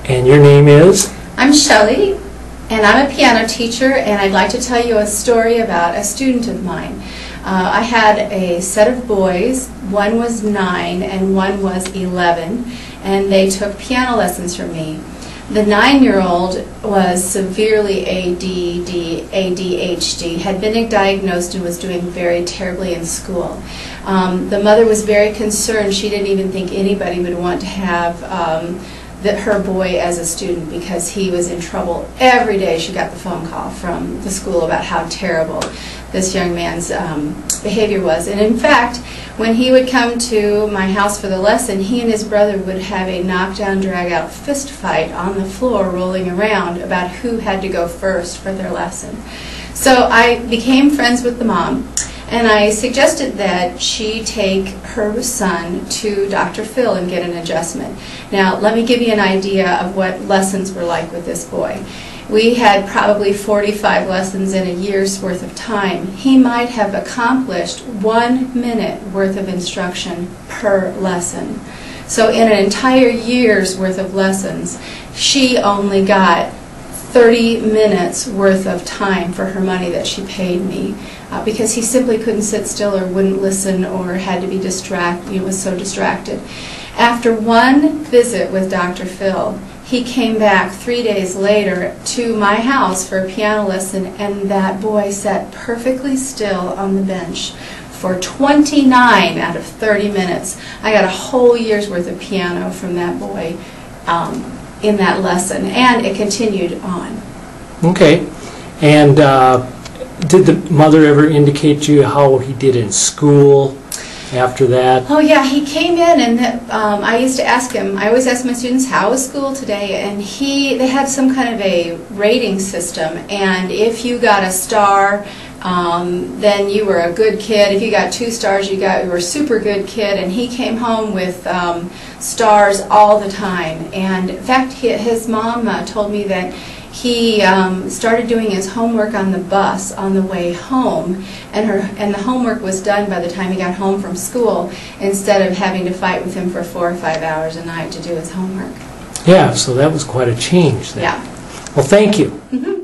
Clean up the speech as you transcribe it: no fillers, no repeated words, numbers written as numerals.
And your name is? I'm Shelli, and I'm a piano teacher, and I'd like to tell you a story about a student of mine. I had a set of boys. One was 9 and one was 11, and they took piano lessons from me. The 9-year-old was severely ADHD, had been diagnosed and was doing very terribly in school. The mother was very concerned. She didn't even think anybody would want to have her boy as a student because he was in trouble. Every day she got the phone call from the school about how terrible this young man's behavior was. And in fact, when he would come to my house for the lesson, he and his brother would have a knockdown, drag-out fist fight on the floor rolling around about who had to go first for their lesson. So I became friends with the mom, and I suggested that she take her son to Dr. Phil and get an adjustment. Now, let me give you an idea of what lessons were like with this boy. We had probably 45 lessons in a year's worth of time. He might have accomplished 1 minute worth of instruction per lesson. So in an entire year's worth of lessons, she only got 30 minutes worth of time for her money that she paid me because he simply couldn't sit still or wouldn't listen or had to be distracted. He was so distracted. After one visit with Dr. Phil, he came back 3 days later to my house for a piano lesson, and that boy sat perfectly still on the bench for 29 out of 30 minutes. I got a whole year's worth of piano from that boy in that lesson, and it continued on. Okay. And did the mother ever indicate to you how he did in school after that? Oh yeah, he came in, and I used to ask him, I always ask my students, how was school today? And they had some kind of a rating system, and if you got a star, then you were a good kid. If you got 2 stars, you were a super good kid. And he came home with stars all the time. And in fact, his mom told me that he started doing his homework on the bus on the way home, and the homework was done by the time he got home from school, instead of having to fight with him for 4 or 5 hours a night to do his homework. Yeah, so that was quite a change then. Yeah. Well, thank you. Mm-hmm.